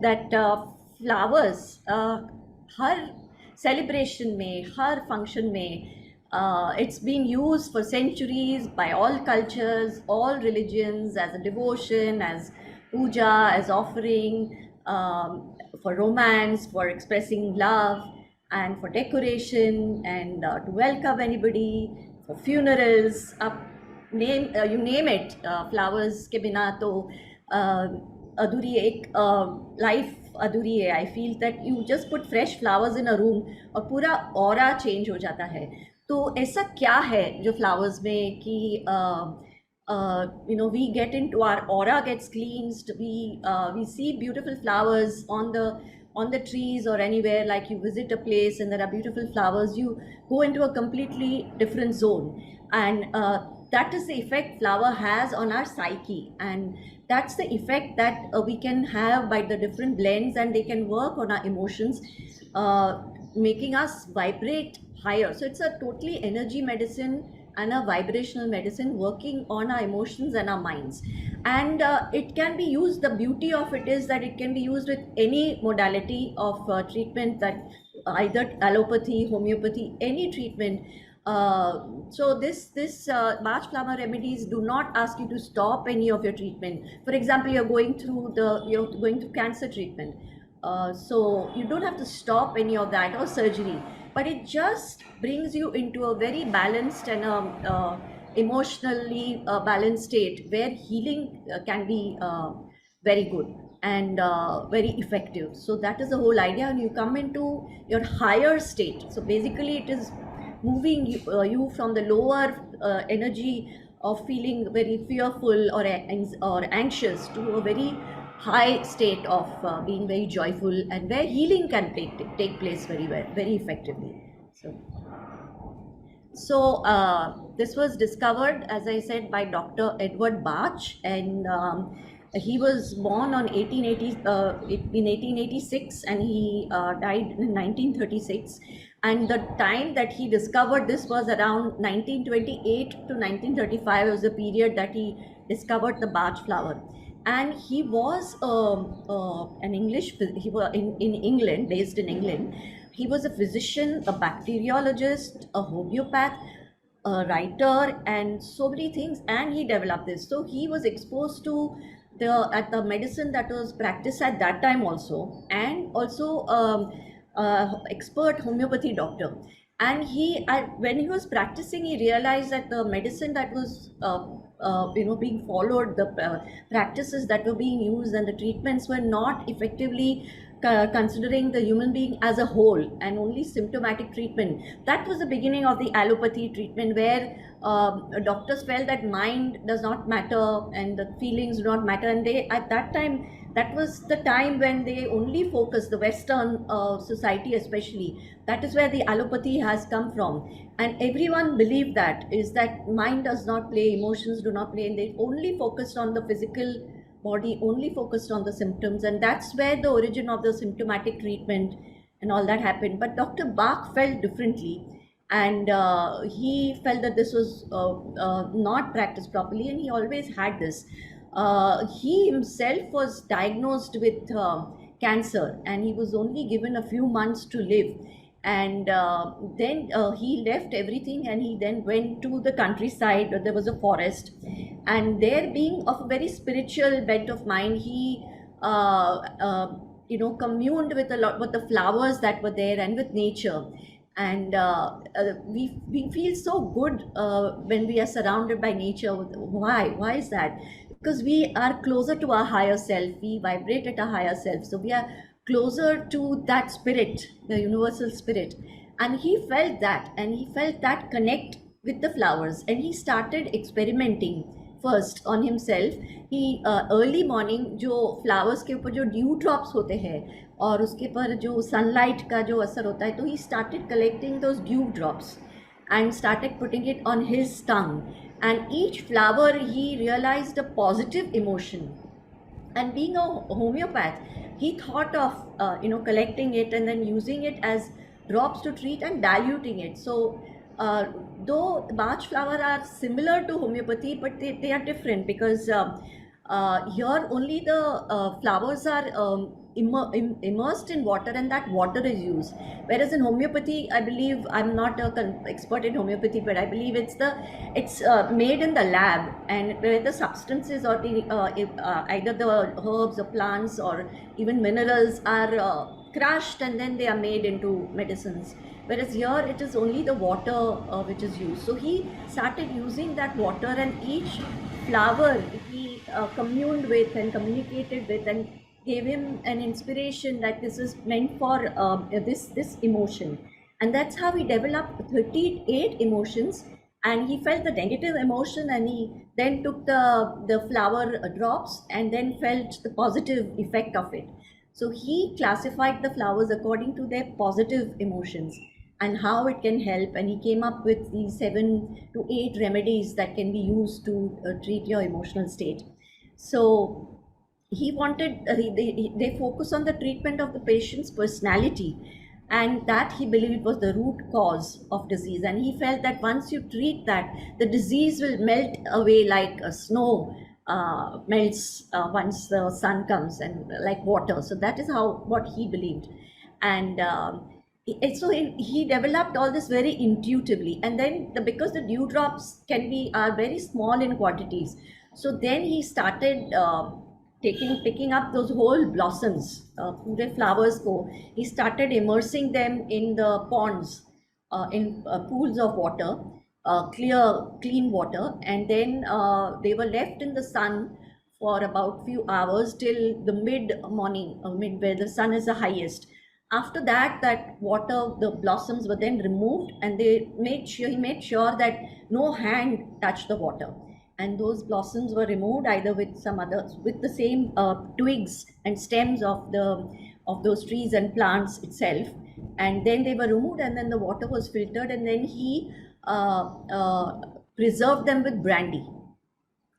that flowers her celebration में, हर function में, it's been used for centuries by all cultures, all religions, as a devotion, as puja, as offering, for romance, for expressing love, and for decoration, and to welcome anybody, for funerals, you name it. Flowers के बिना तो अधूरी एक life अधूरी है. I feel that you just put fresh flowers in a room और पूरा aura change हो जाता है. तो ऐसा क्या है जो flowers में कि we get into our aura gets cleansed, we see beautiful flowers on the trees or anywhere, like you visit a place and there are beautiful flowers, you go into a completely different zone, and that is the effect flower has on our psyche, and that's the effect that we can have by the different blends, and they can work on our emotions, making us vibrate higher. So it's a totally energy medicine and a vibrational medicine working on our emotions and our minds. And it can be used, the beauty of it is that it can be used with any modality of treatment, that either allopathy, homeopathy, any treatment. So this Bach Flower Remedies do not ask you to stop any of your treatment. For example, you're going through cancer treatment. So you don't have to stop any of that or surgery, but it just brings you into a very balanced and emotionally balanced state where healing can be very good and very effective. So that is the whole idea, and you come into your higher state. So basically it is moving you from the lower energy of feeling very fearful or anxious to a very high state of being very joyful, and where healing can take place very well, very effectively. So this was discovered, as I said, by Dr. Edward Bach, and he was born in 1886, and he died in 1936. And the time that he discovered this was around 1928 to 1935 was the period that he discovered the Bach flower. And he was an English, he was in England, based in England. He was a physician, a bacteriologist, a homeopath, a writer, and so many things, and he developed this. So he was exposed to the medicine that was practiced at that time also, and also expert homeopathy doctor. And when he was practicing, he realized that the medicine that was being followed, the practices that were being used and the treatments were not effectively considering the human being as a whole, and only symptomatic treatment. That was the beginning of the allopathy treatment, where doctors felt that mind does not matter and the feelings do not matter, and they, at that time, that was the time when they only focused, the Western society especially, that is where the allopathy has come from. And everyone believed that mind does not play, emotions do not play, and they only focused on the physical body, only focused on the symptoms, and that's where the origin of the symptomatic treatment and all that happened. But Dr. Bach felt differently, and he felt that this was not practiced properly, and he always had this. He himself was diagnosed with cancer, and he was only given a few months to live. And then he left everything, and he then went to the countryside where there was a forest, and there, being of a very spiritual bent of mind, he communed with the flowers that were there and with nature. And we feel so good when we are surrounded by nature. Why is that? Because we are closer to our higher self, we vibrate at a higher self, so we are closer to that spirit, the universal spirit. And he felt that, and he felt that connect with the flowers, and he started experimenting first on himself. He early morning जो flowers के ऊपर जो dew drops होते हैं और उसके पर जो sunlight का जो असर होता है, तो he started collecting those dew drops and started putting it on his tongue, and each flower he realized a positive emotion. And being a homeopath, he thought of collecting it and then using it as drops to treat and diluting it. So though Bach flower are similar to homeopathy, but they are different, because Here only the flowers are immersed in water, and that water is used. Whereas in homeopathy, I believe, I'm not a expert in homeopathy, but I believe it's made in the lab, and where the substances or the either the herbs or plants or even minerals are crushed, and then they are made into medicines. Whereas here it is only the water which is used. So he started using that water, and each flower he communed with and communicated with, and gave him an inspiration that this is meant for this emotion. And that's how he developed 38 emotions. And he felt the negative emotion, and he then took the flower drops and then felt the positive effect of it. So he classified the flowers according to their positive emotions and how it can help, and he came up with these 7 to 8 remedies that can be used to treat your emotional state. So he wanted they focus on the treatment of the patient's personality, and that he believed was the root cause of disease. And he felt that once you treat that, the disease will melt away like snow melts once the sun comes, and like water. So that is how what he believed. And so he developed all this very intuitively. And then because the dewdrops are very small in quantities, so then he started picking up those whole blossoms, the flowers go. He started immersing them in the ponds, in pools of water, clean water, and then they were left in the sun for about few hours till the mid morning, mid where the sun is the highest. After that, that water, the blossoms were then removed, and he made sure that no hand touched the water. And those blossoms were removed either with some others, with the same twigs and stems of those trees and plants itself. And then they were removed, and then the water was filtered, and then he preserved them with brandy.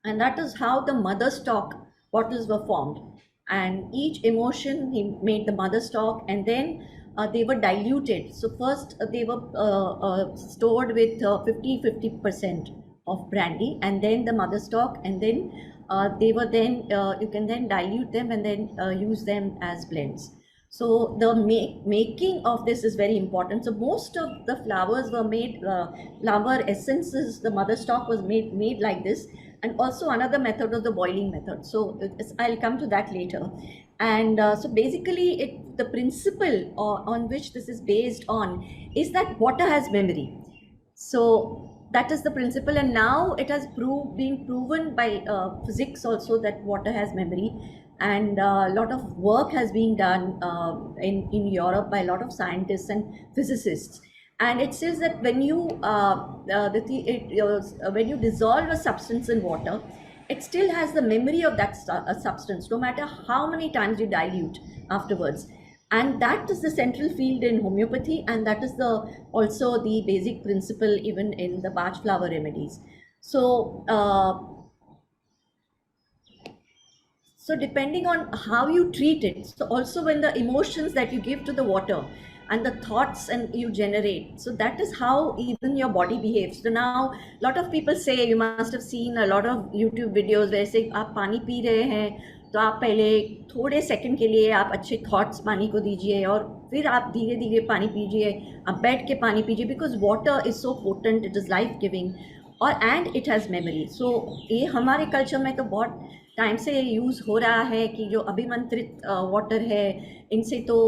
And that is how the mother stock bottles were formed. And each emotion he made the mother stock, and then they were diluted. So first they were stored with 50% of brandy, and then the mother stock, and then they were then you can then dilute them and then use them as blends. So the making of this is very important. So most of the flowers were made, flower essences, the mother stock was made like this. And also another method was the boiling method. So I'll come to that later. And so basically the principle on which this is based on is that water has memory. So that is the principle, and now it has been proven by physics also that water has memory. And a lot of work has been done in Europe by a lot of scientists and physicists. And it says that when you when you dissolve a substance in water, it still has the memory of that substance, no matter how many times you dilute afterwards. And that is the central field in homeopathy, and that is also the basic principle even in the Bach Flower Remedies. So so depending on how you treat it, so also when the emotions that you give to the water and the thoughts and you generate, so that is how even your body behaves. So now a lot of people say, you must have seen a lot of YouTube videos where say आप पानी P रहे हैं तो आप पहले थोड़े second के लिए आप अच्छे थॉट्स पानी को दीजिए, और फिर आप धीरे धीरे पानी पीजिए, आप बैठ के पानी पीजिए, because water is so potent, it is life giving, और एंड इट हैज़ मेमोरी. सो ये हमारे कल्चर में तो बहुत टाइम से यूज़ हो रहा है कि जो अभिमंत्रित वाटर है, इनसे तो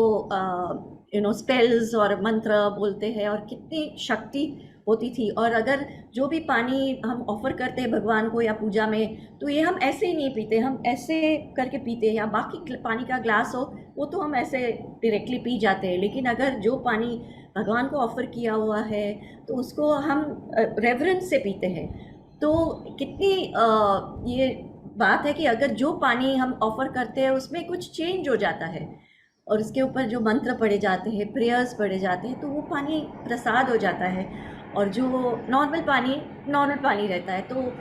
स्पेल्स और मंत्र बोलते हैं, और कितनी शक्ति होती थी. और अगर जो भी पानी हम ऑफर करते हैं भगवान को या पूजा में, तो ये हम ऐसे ही नहीं पीते, हम ऐसे करके पीते हैं. या बाकी पानी का ग्लास हो वो तो हम ऐसे डायरेक्टली पी जाते हैं, लेकिन अगर जो पानी भगवान को ऑफर किया हुआ है तो उसको हम रेवरेंस से पीते हैं. तो कितनी ये बात है कि अगर जो पानी हम ऑफर करते हैं उसमें कुछ चेंज हो जाता है, और उसके ऊपर जो मंत्र पढ़े जाते हैं, प्रेयर्स पढ़े जाते हैं, तो वो पानी प्रसाद हो जाता है, और जो नॉर्मल पानी रहता है. तो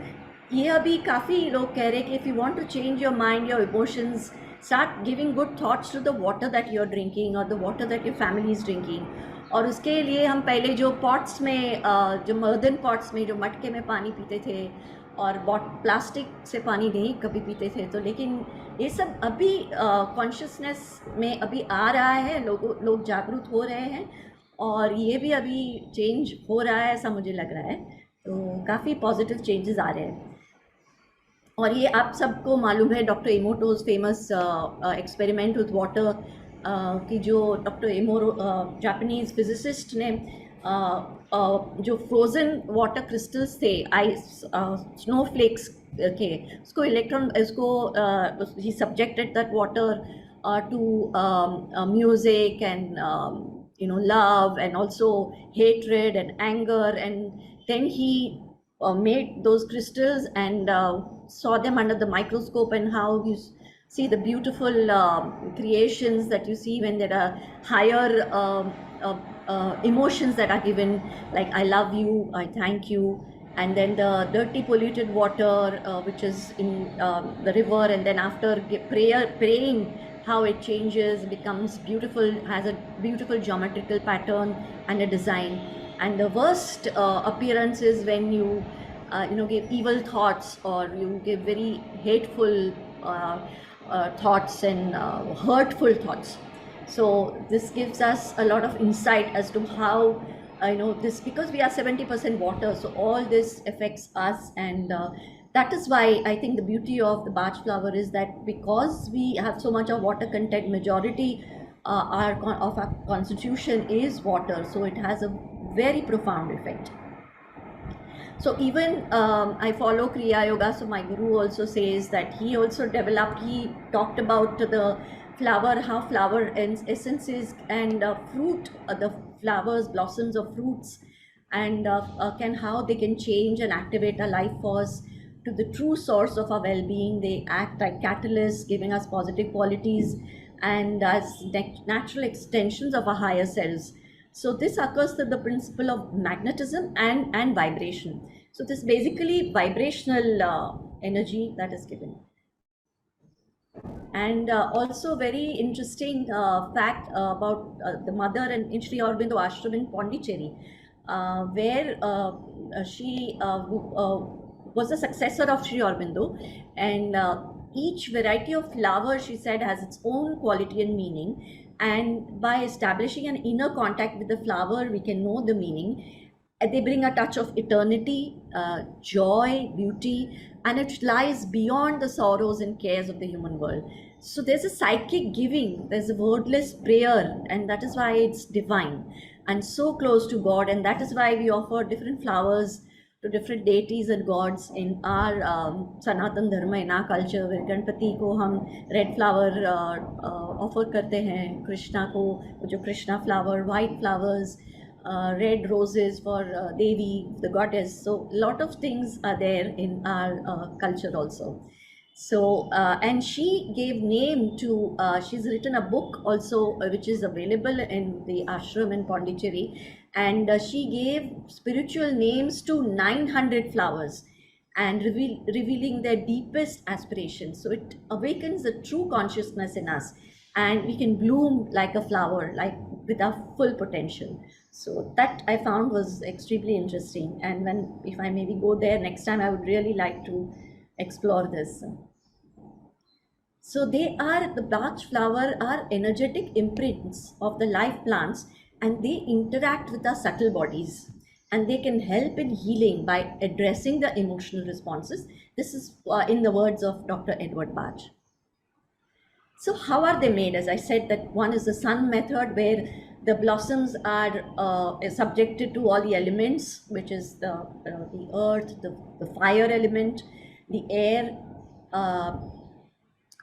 ये अभी काफ़ी लोग कह रहे हैं कि if you want to change your mind, your emotions, start giving good thoughts to the water that you are drinking और the water that your family is drinking. और उसके लिए हम पहले जो पॉट्स में, जो मर्दन पॉट्स में, जो मटके में पानी पीते थे, और प्लास्टिक से पानी नहीं कभी पीते थे। तो लेकिन ये सब अभी कॉन्शियसनेस में अभी आ रहा है, लोग जागरूक हो रहे हैं, और ये भी अभी चेंज हो रहा है ऐसा मुझे लग रहा है। तो काफ़ी पॉजिटिव चेंजेस आ रहे हैं। और ये आप सबको मालूम है doctor Emoto's famous experiment with water, कि जो डॉक्टर इमोरो जापानीज फिजिसिस्ट ने जो फ्रोजन वाटर क्रिस्टल्स थे, आइस स्नोफ्लेक्स के, उसको इलेक्ट्रॉन इसको ही subjected that water to music and love, and also hatred and anger, and then he made those crystals and saw them under the microscope, and how you see the beautiful creations that you see when there are higher emotions that are given, like I love you, I thank you. And then the dirty polluted water which is in the river, and then after praying, how it changes, becomes beautiful, has a beautiful geometrical pattern and a design. And the worst appearance is when you give evil thoughts, or you give very hateful thoughts and hurtful thoughts. So this gives us a lot of insight as to how this, because we are 70% water, so all this affects us. And that is why I think the beauty of the Bach flower is that because we have so much of water content, majority of our constitution is water, so it has a very profound effect. So even I follow Kriya Yoga, so my guru also says that he also he talked about the flower, how flower essences and fruit, the flowers, blossoms of fruits, and how they can change and activate our life force to the true source of our well-being. They act like catalysts, giving us positive qualities and as natural extensions of our higher selves. So this occurs through the principle of magnetism and vibration. So this basically vibrational energy that is given. And also very interesting fact about the mother and Sri Aurobindo Ashram in Pondicherry, where she was the successor of Sri Aurobindo, and each variety of flower, she said, has its own quality and meaning. And by establishing an inner contact with the flower, we can know the meaning. They bring a touch of eternity, joy, beauty, and it lies beyond the sorrows and cares of the human world. So there's a psychic giving, there's a wordless prayer, and that is why it's divine and so close to God. And that is why we offer different flowers to different deities and gods in our Sanatan Dharma, in our culture, where Ganpati ko hum red flower offer karte hain, Krishna ko jo Krishna flower, white flowers, red roses for Devi, the goddess. So a lot of things are there in our culture also. So and she gave name to, she's written a book also which is available in the ashram in Pondicherry, and she gave spiritual names to 900 flowers and revealing their deepest aspirations. So it awakens the true consciousness in us, and we can bloom like a flower, like with our full potential. So that I found was extremely interesting, and if I maybe go there next time, I would really like to explore this. So the Bach flower are energetic imprints of the life plants, and they interact with our subtle bodies, and they can help in healing by addressing the emotional responses. This is in the words of Dr. Edward Bach. So how are they made? As I said, that one is the sun method, where the blossoms are subjected to all the elements, which is the earth, the fire element, the air,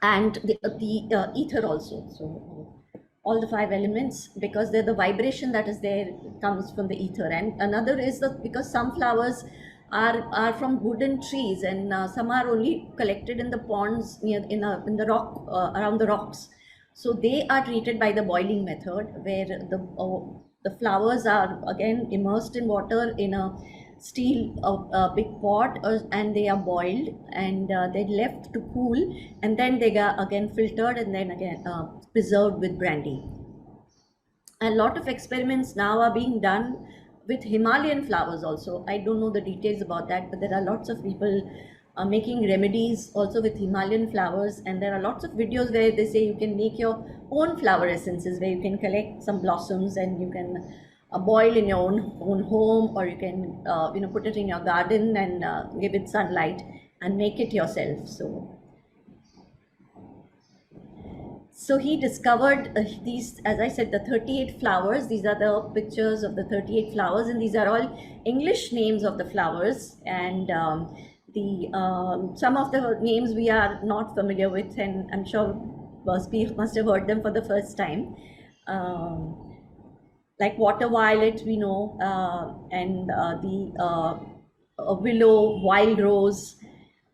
and the ether also. So all the 5 elements, because they're the vibration that is there, comes from the ether. And another is because some flowers are from wooden trees, and some are only collected in the ponds in the rock, around the rocks. So they are treated by the boiling method, where the flowers are again immersed in water in a steel big pot, and they are boiled, and they're left to cool, and then they are again filtered, and then again preserved with brandy. A lot of experiments now are being done with Himalayan flowers also. I don't know the details about that, but there are lots of people making remedies also with Himalayan flowers, and there are lots of videos where they say you can make your own flower essences, where you can collect some blossoms and you can boil in your own home, or you can put it in your garden and give it sunlight and make it yourself. So he discovered these, as I said, the 38 flowers. These are the pictures of the 38 flowers, and these are all English names of the flowers. And the some of the names we are not familiar with, and I'm sure we must have heard them for the first time. Like water violet, we know, and the willow, wild rose,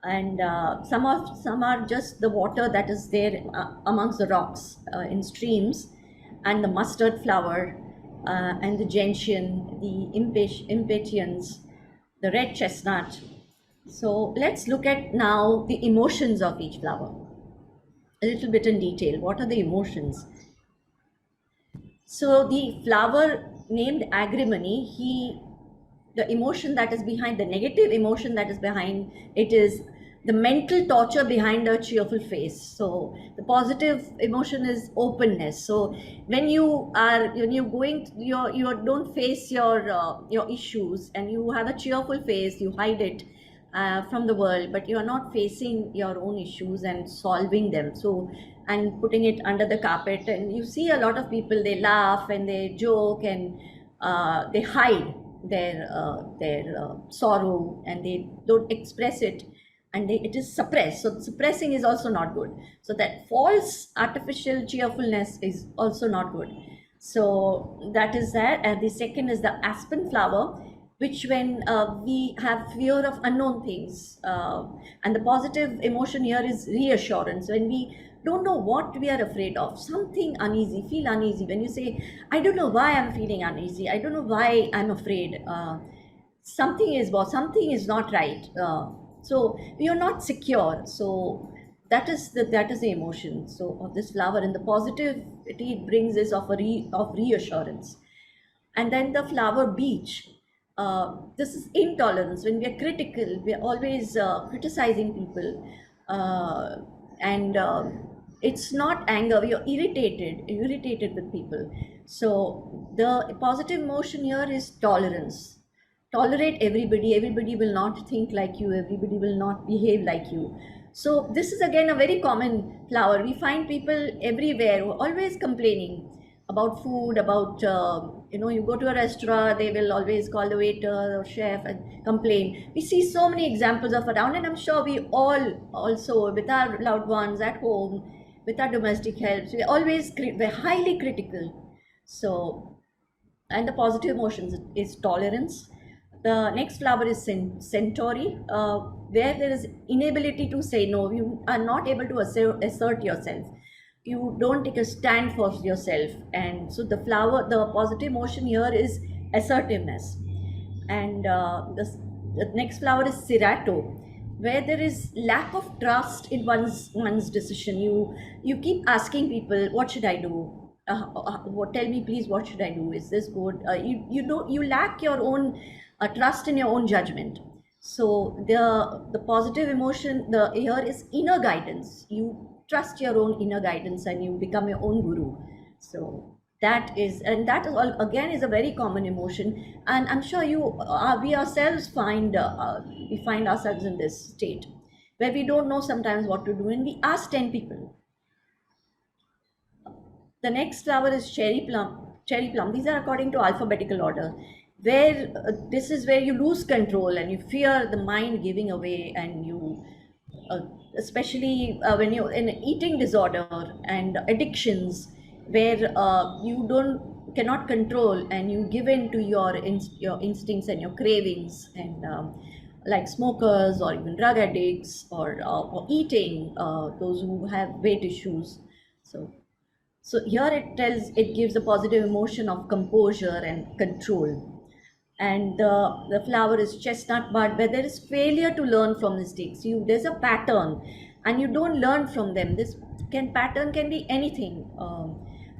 and some are just the water that is there amongst the rocks in streams, and the mustard flower, and the gentian, the impatiens, the red chestnut. So let's look at now the emotions of each flower a little bit in detail. What are the emotions? So the flower named agrimony, the emotion that is behind, the negative emotion that is behind it, is the mental torture behind a cheerful face. So the positive emotion is openness. So when you don't face your issues, and you have a cheerful face, you hide it from the world, but you are not facing your own issues and solving them. So, and putting it under the carpet, and you see a lot of people, they laugh and they joke, and they hide their sorrow, and they don't express it, and it is suppressed. So suppressing is also not good. So that false artificial cheerfulness is also not good. So that is that. And the second is the aspen flower, which when we have fear of unknown things, and the positive emotion here is reassurance. When we don't know what we are afraid of, something uneasy, feel uneasy, when you say, I don't know why I'm feeling uneasy, I don't know why I'm afraid, something is not right, so we are not secure. So that is the emotion so of this flower, and the positivity it brings is of reassurance. And then the flower beech, this is intolerance. When we are critical, we are always criticizing people, and it's not anger, we are irritated with people. So the positive emotion here is tolerance. Tolerate everybody will not think like you, everybody will not behave like you. So this is again a very common flower. We find people everywhere who are always complaining about food, about you go to a restaurant, they will always call the waiter or chef and complain. We see so many examples of around, and I'm sure we all also, with our loved ones at home, with our domestic helps, we're highly critical. So, and the positive emotions is tolerance. The next flower is centauri, where there is inability to say no. You are not able to assert yourself. You don't take a stand for yourself. And so the positive emotion here is assertiveness. And the next flower is cerato, where there is lack of trust in one's decision. You keep asking people, what should I do? Tell me please, what should I do? Is this good? You lack your own trust in your own judgment. So the positive emotion here is inner guidance. You trust your own inner guidance, and you become your own guru. So that is all again is a very common emotion, and I'm sure we ourselves find ourselves in this state where we don't know sometimes what to do, and we ask 10 people. The next flower is cherry plum. These are according to alphabetical order, where this is where you lose control and you fear the mind giving away, and you uh, especially when you're in an eating disorder and addictions, where you don't cannot control, and you give in to your instincts and your cravings, and like smokers or even drug addicts, or eating, those who have weight issues. So here it gives a positive emotion of composure and control. And the flower is chestnut bud, where there is failure to learn from mistakes. There's a pattern, and you don't learn from them. This pattern can be anything.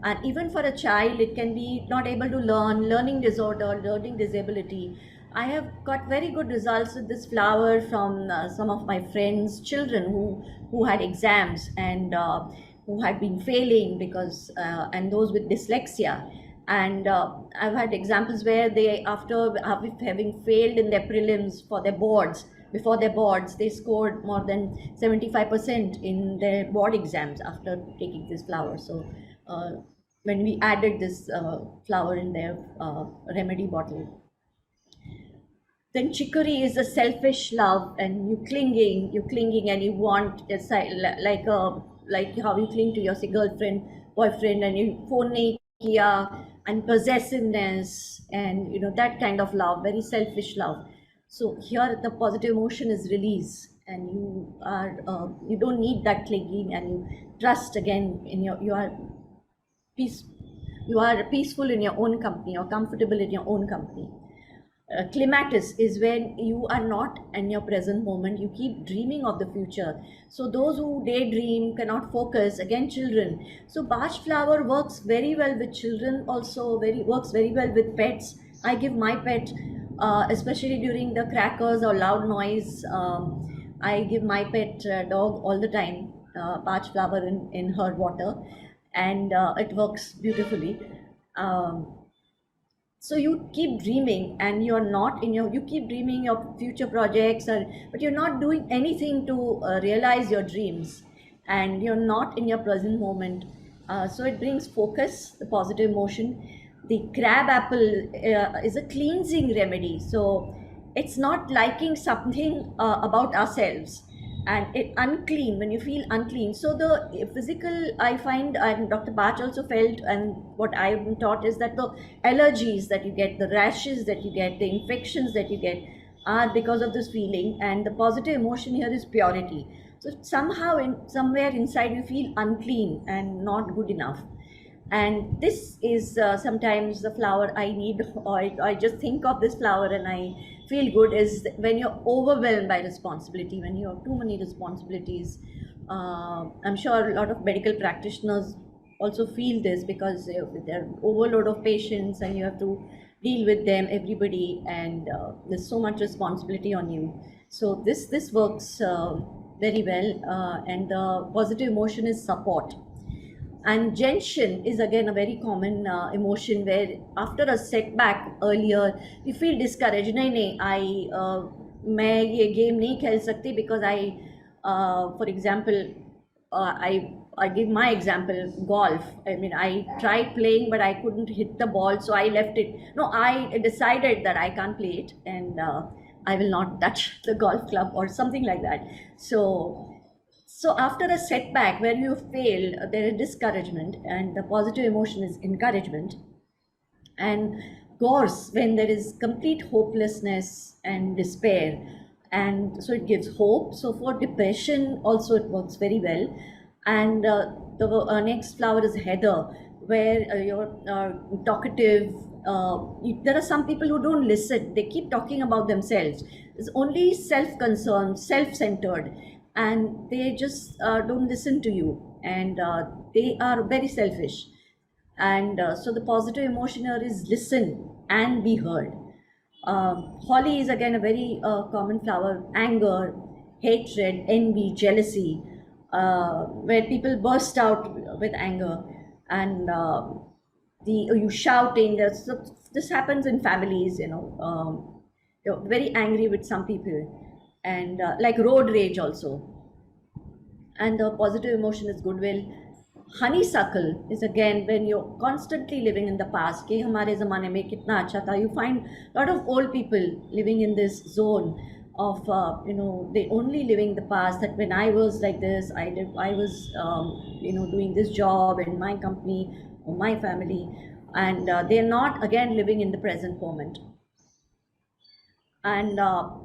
And even for a child, it can be not able to learn, learning disorder, learning disability. I have got very good results with this flower from some of my friends children who had exams, and who had been failing because and those with dyslexia. And I've had examples where they, after having failed in their prelims for their boards, before their boards, they scored more than 75% in their board exams after taking this flower. So uh, when we added this flower in their remedy bottle. Then chicory is a selfish love, and you clinging, and you want like how you cling to your say, girlfriend, boyfriend, and you phone nahi kiya, and possessiveness, and that kind of love, very selfish love. So here the positive emotion is release, and you don't need that clinging, and you trust again in peace you are peaceful in your own company, or comfortable in your own company. Clematis is when you are not in your present moment, you keep dreaming of the future. So those who daydream, cannot focus, again children. So Bach flower works very well with children, also works very well with pets. I give my pet, especially during the crackers or loud noise, I give my pet dog all the time Bach flower in her water, and it works beautifully. um, so you keep dreaming, and you're not in your you keep dreaming of future projects, but you're not doing anything to realize your dreams, and you're not in your present moment. So it brings focus, the positive emotion. The crab apple is a cleansing remedy. So it's not liking something about ourselves, and it unclean, when you feel unclean. So the physical, I find, and Dr. Bach also felt, and what I've been taught is that the allergies that you get, the rashes that you get, the infections that you get, are because of this feeling. And the positive emotion here is purity. So somehow, in somewhere inside, you feel unclean and not good enough. And this is sometimes the flower I need, or I just think of this flower and I feel good, is when you're overwhelmed by responsibility, when you have too many responsibilities. I'm sure a lot of medical practitioners also feel this, because they're overload of patients, and you have to deal with them, everybody, and there's so much responsibility on you. So this works very well, and the positive emotion is support. And gentian is again a very common emotion, where after a setback earlier, you feel discouraged. नहीं नहीं, मैं ये game नहीं खेल सकती, because for example, I give my example, golf. I mean, I tried playing, but I couldn't hit the ball, so I left it. No, I decided that I can't play it, and I will not touch the golf club or something like that. So after a setback where you fail, there is discouragement, and the positive emotion is encouragement. And gorse, when there is complete hopelessness and despair, and so it gives hope. So for depression also it works very well. And the next flower is heather, where you're talkative. There are some people who don't listen, they keep talking about themselves. It's only self-concerned, self-centered, and they just don't listen to you, and they are very selfish. And so the positive emotion here is listen and be heard. Holly is again a very common flower. Anger, hatred, envy, jealousy, where people burst out with anger, and the you shouting. This happens in families. You're very angry with some people, and like road rage also. And the positive emotion is goodwill. Honeysuckle is again when you're constantly living in the past. कि हमारे ज़माने में कितना अच्छा था. You find a lot of old people living in this zone of they only living the past. That when I was like this, I was doing this job in my company or my family, and they're not again living in the present moment. And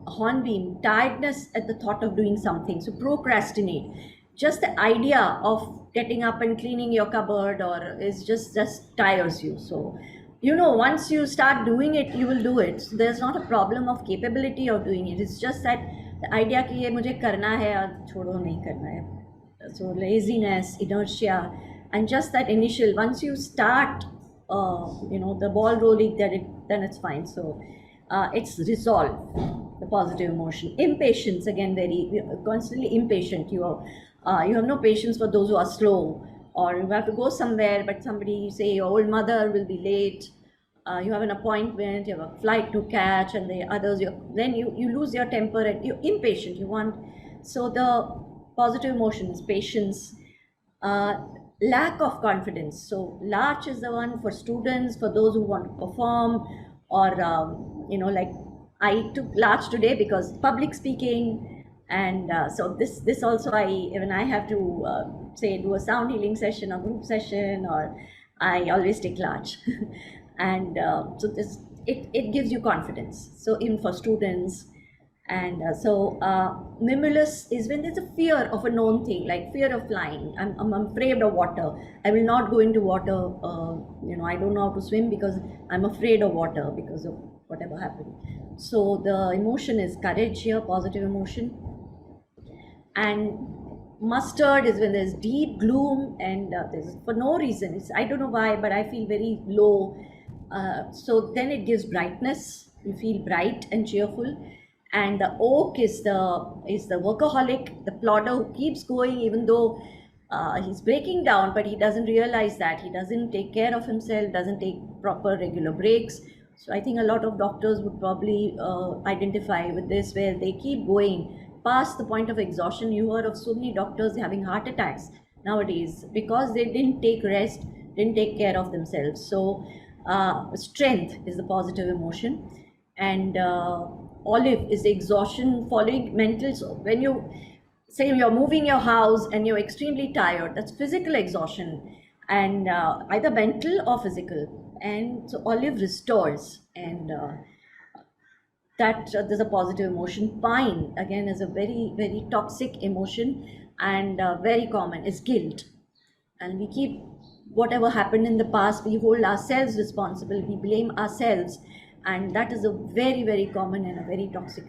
hornbeam, tiredness at the thought of doing something, so procrastinate. Just the idea of getting up and cleaning your cupboard or is just tires you. So once you start doing it, you will do it. So there's not a problem of capability of doing it. It's just that the idea कि ये मुझे करना है और छोड़ो नहीं करना है. So laziness, inertia, and just that initial, once you start the ball rolling, then it's fine. So it's resolve, the positive emotion. Impatience, again, very constantly impatient. You have no patience for those who are slow, or you have to go somewhere but somebody, say your old mother, will be late. You have an appointment, you have a flight to catch, and the others, then you lose your temper and you're impatient. You want, so the positive emotion is patience. uh, Lack of confidence. So larch is the one for students, for those who want to perform, or like I took larch today because public speaking. And so this also, I when I have to say do a sound healing session or group session, or I always take larch. And so it gives you confidence, so even for students. And mimulus is when there's a fear of a known thing, like fear of flying. I'm afraid of water. I will not go into water. I don't know how to swim because I'm afraid of water because of whatever happened. So the emotion is courage here, positive emotion. And mustard is when there's deep gloom, and there's for no reason. I don't know why, but I feel very low. So then it gives brightness. You feel bright and cheerful. And the oak is the workaholic, the plodder who keeps going even though he's breaking down, but he doesn't realize that. He doesn't take care of himself, doesn't take proper regular breaks. So I think a lot of doctors would probably identify with this, where they keep going past the point of exhaustion. You heard of so many doctors having heart attacks nowadays because they didn't take rest, didn't take care of themselves. So strength is the positive emotion. And olive is the exhaustion following mental. So when you say you're moving your house and you're extremely tired, that's physical exhaustion, and either mental or physical. And so olive restores, and that there's a positive emotion. Pine, again, is a very very toxic emotion, and very common is guilt. And we keep whatever happened in the past, we hold ourselves responsible, we blame ourselves. And that is a very very common and a very toxic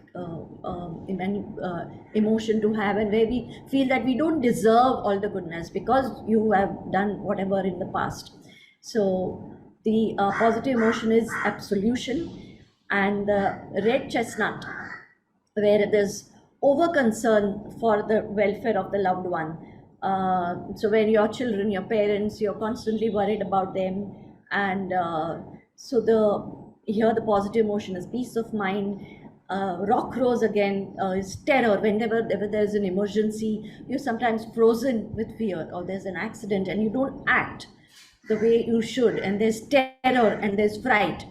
emotion to have, and where we feel that we don't deserve all the goodness because you have done whatever in the past. So the positive emotion is absolution. And the red chestnut, where there's over concern for the welfare of the loved one. So when your children, your parents, you're constantly worried about them. And so the positive emotion is peace of mind. Rock rose, again, is terror. Whenever there's an emergency, you're sometimes frozen with fear, or there's an accident and you don't act the way you should, and there's terror and there's fright.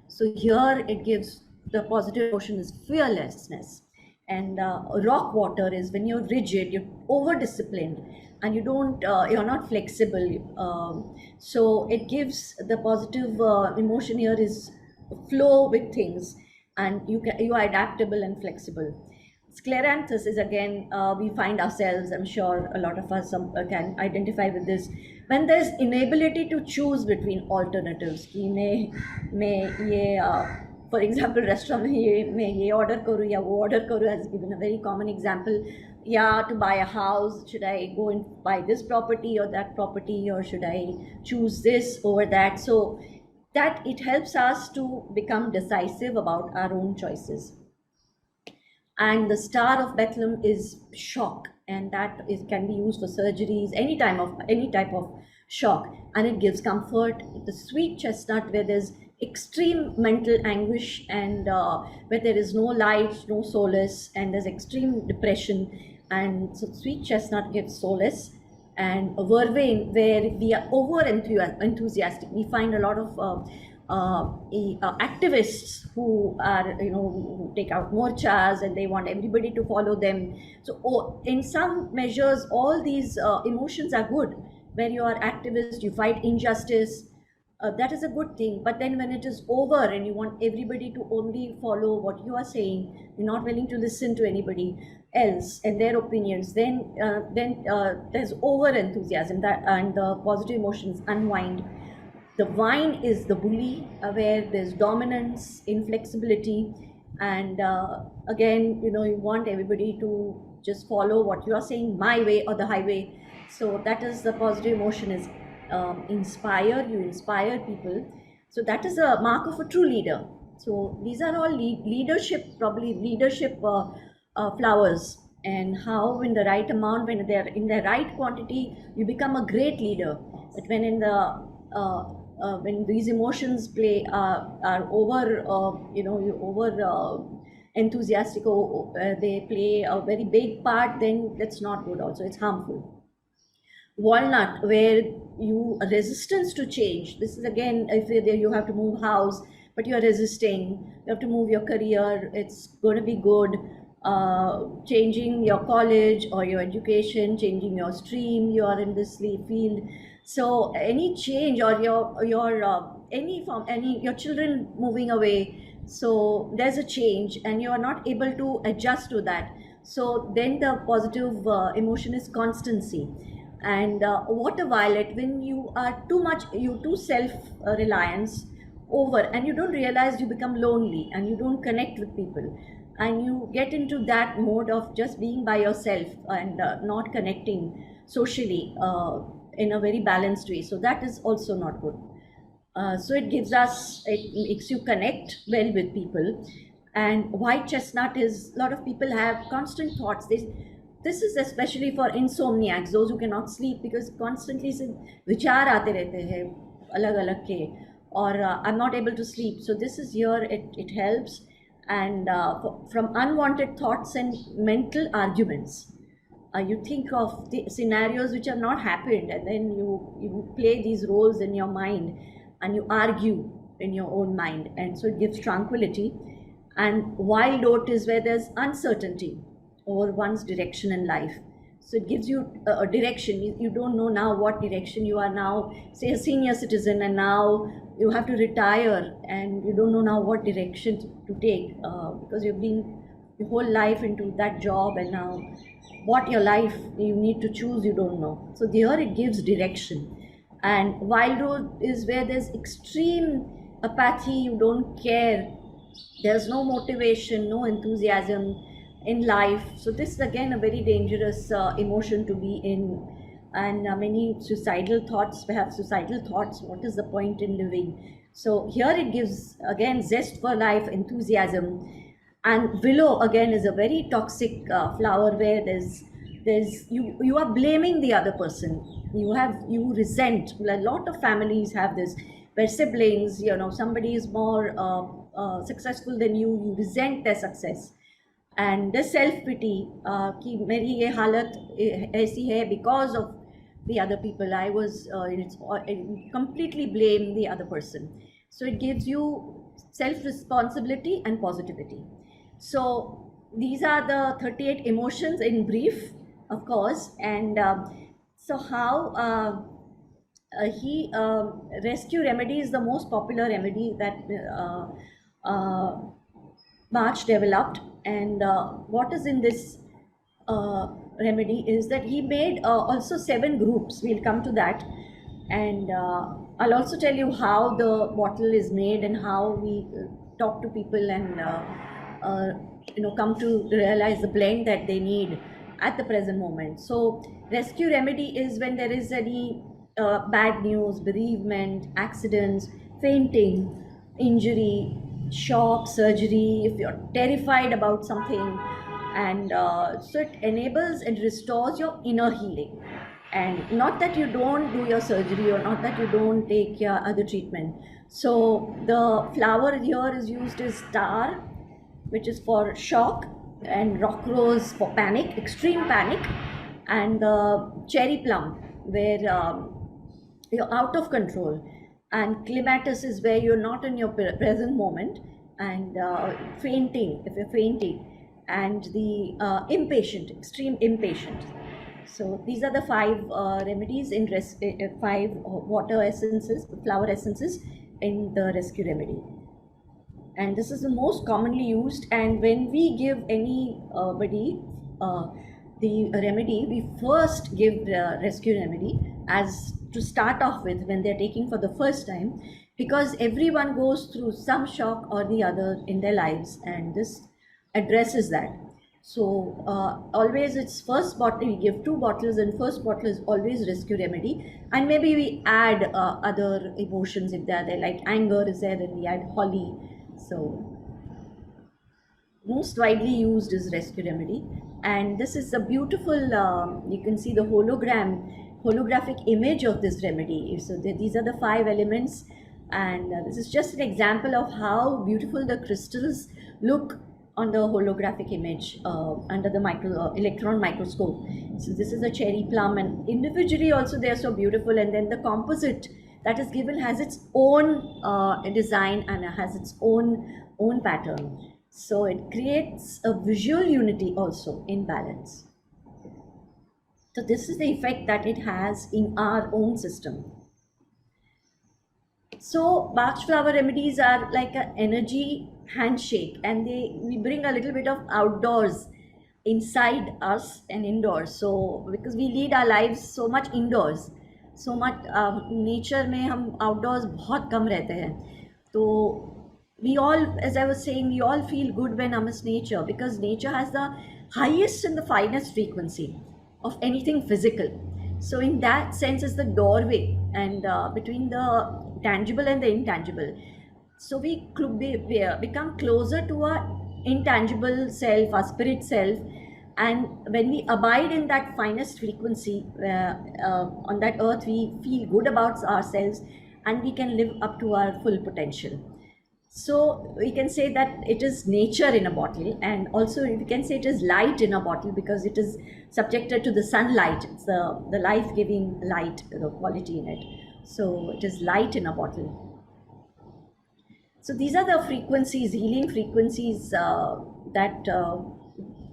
So here it gives, the positive emotion is fearlessness. And rock water is when you're rigid, you're over disciplined, and you're not flexible. So it gives, the positive emotion here is flow with things, and you are adaptable and flexible. Scleranthus is, again, we find ourselves, I'm sure a lot of us can identify with this, when there's inability to choose between alternatives. कि मैं ये for example restaurant में मैं ये order करूँ या वो order करूँ, has given a very common example. Yeah, to buy a house, should I go and buy this property or that property, or should I choose this over that? So that it helps us to become decisive about our own choices. And the star of Bethlehem is shock, and can be used for surgeries, any type of shock, and it gives comfort. The sweet chestnut, where there's extreme mental anguish, and where there is no light, no solace, and there's extreme depression, and so sweet chestnut gives solace. And vervain, where we are over enthusiastic, we find a lot of activists who are, who take out morchas and they want everybody to follow them. So in some measures, all these emotions are good. Where you are activist, you fight injustice, that is a good thing. But then when it is over and you want everybody to only follow what you are saying, you're not willing to listen to anybody else and their opinions, then there's over enthusiasm, and the positive emotions unwind. The vine is the bully, where there's dominance, inflexibility, and again, you want everybody to just follow what you are saying, my way or the highway. So that is, the positive emotion is inspire, you inspire people. So that is a mark of a true leader. So these are all leadership, probably leadership flowers, and how in the right amount, when they're in the right quantity, you become a great leader. But when in the when these emotions play are over, you over enthusiastic, or they play a very big part, then that's not good. Also, it's harmful. Walnut, where you resistance to change. This is again, if you have to move house, but you are resisting, you have to move your career, it's going to be good. Changing your college or your education, changing your stream, you are in this field. So any change, or your any form, any your children moving away, so there's a change and you are not able to adjust to that. So then the positive emotion is constancy. And water violet, when you are too much, you too self reliance over, and you don't realize, you become lonely and you don't connect with people, and you get into that mode of just being by yourself and not connecting socially in a very balanced way. So that is also not good. So it makes you connect well with people. And white chestnut is, a lot of people have constant thoughts. This is especially for insomniacs, those who cannot sleep, because constantly से विचार आते रहते हैं अलग अलग के, or I'm not able to sleep. So this is here, it helps. And from unwanted thoughts and mental arguments. You think of the scenarios which have not happened, and then you play these roles in your mind and you argue in your own mind, and so it gives tranquility. And wild oat is where there's uncertainty over one's direction in life. So it gives you a direction. You don't know now what direction you are now, say a senior citizen, and now you have to retire and you don't know now what direction to take, because you've been your whole life into that job, and now what your life you need to choose, you don't know. So there it gives direction. And wild road is where there's extreme apathy, you don't care, there's no motivation, no enthusiasm in life. So this is again a very dangerous emotion to be in. And many suicidal thoughts, we have suicidal thoughts, what is the point in living? So here it gives again zest for life, enthusiasm. And willow again is a very toxic flower, where there's you are blaming the other person, you resent. A lot of families have this, where siblings, somebody is more successful than you resent their success. And the self pity, कि मेरी ये हालत ऐसी है because of the other people, I was completely blame the other person. So it gives you self responsibility and positivity. So these are the 38 emotions in brief, of course. And so how he rescue remedy is the most popular remedy that March developed. And what is in this remedy is that he made also 7 groups. We'll come to that. And I'll also tell you how the bottle is made and how we talk to people and come to realize the blend that they need at the present moment. So rescue remedy is when there is any bad news, bereavement, accidents, fainting, injury, shock, surgery, if you're terrified about something. And so it enables and restores your inner healing. And not that you don't do your surgery, or not that you don't take your other treatment. So the flower here is used as star, which is for shock, and rock rose for panic, extreme panic, and the cherry plum, where you're out of control, and clematis is where you're not in your present moment, and fainting, if you're fainting, and the impatient, extreme impatient. So these are the 5 remedies in 5 water essences, flower essences in the rescue remedy. And this is the most commonly used. And when we give anybody the remedy, we first give the rescue remedy as to start off with when they're taking for the first time, because everyone goes through some shock or the other in their lives, and this addresses that. So always it's first bottle, we give two bottles, and first bottle is always rescue remedy, and maybe we add other emotions if they are there, like anger is there, then we add holly. So most widely used is rescue remedy, and this is a beautiful. You can see the holographic image of this remedy. So these are the five elements, and this is just an example of how beautiful the crystals look on the holographic image under the electron microscope. So this is a cherry plum, and individually also they are so beautiful, and then the composite that is given has its own design and has its own pattern. So it creates a visual unity also in balance. So this is the effect that it has in our own system. So Bach Flower Remedies are like an energy handshake, and we bring a little bit of outdoors inside us and indoors. So because we lead our lives so much indoors, so much nature में हम outdoors बहुत कम रहते हैं. तो we all, as I was saying, we all feel good when amidst nature, because nature has the highest and the finest frequency of anything physical. So in that sense is the doorway, and between the tangible and the intangible. So we become closer to our intangible self, our spirit self, and when we abide in that finest frequency on that earth, we feel good about ourselves, and we can live up to our full potential. So we can say that it is nature in a bottle, and also we can say it is light in a bottle, because it is subjected to the sunlight. It's the life-giving light, the quality in it. So it is light in a bottle. So these are the frequencies, healing frequencies that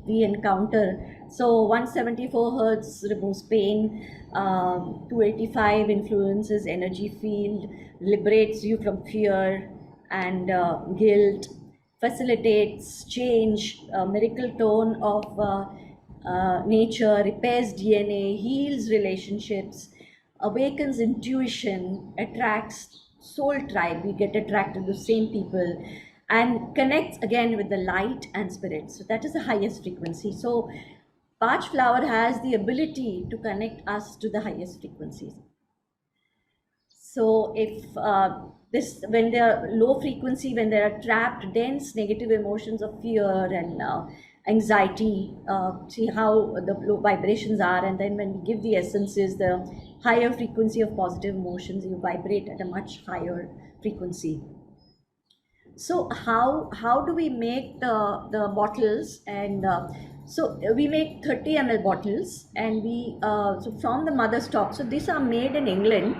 we encounter. So 174 hertz removes pain, 285 influences energy field, liberates you from fear and guilt, facilitates change, miracle tone of nature, repairs DNA, heals relationships, awakens intuition, attracts soul tribe. We get attracted to the same people, and connects again with the light and spirit. So that is the highest frequency. So Bach flower has the ability to connect us to the highest frequencies. So if when they are low frequency, when there are trapped, dense, negative emotions of fear and anxiety, see how the low vibrations are, and then when we give the essences, the higher frequency of positive emotions, you vibrate at a much higher frequency. So how do we make the bottles? And so we make 30 ml bottles, and we so from the mother stock. So these are made in England,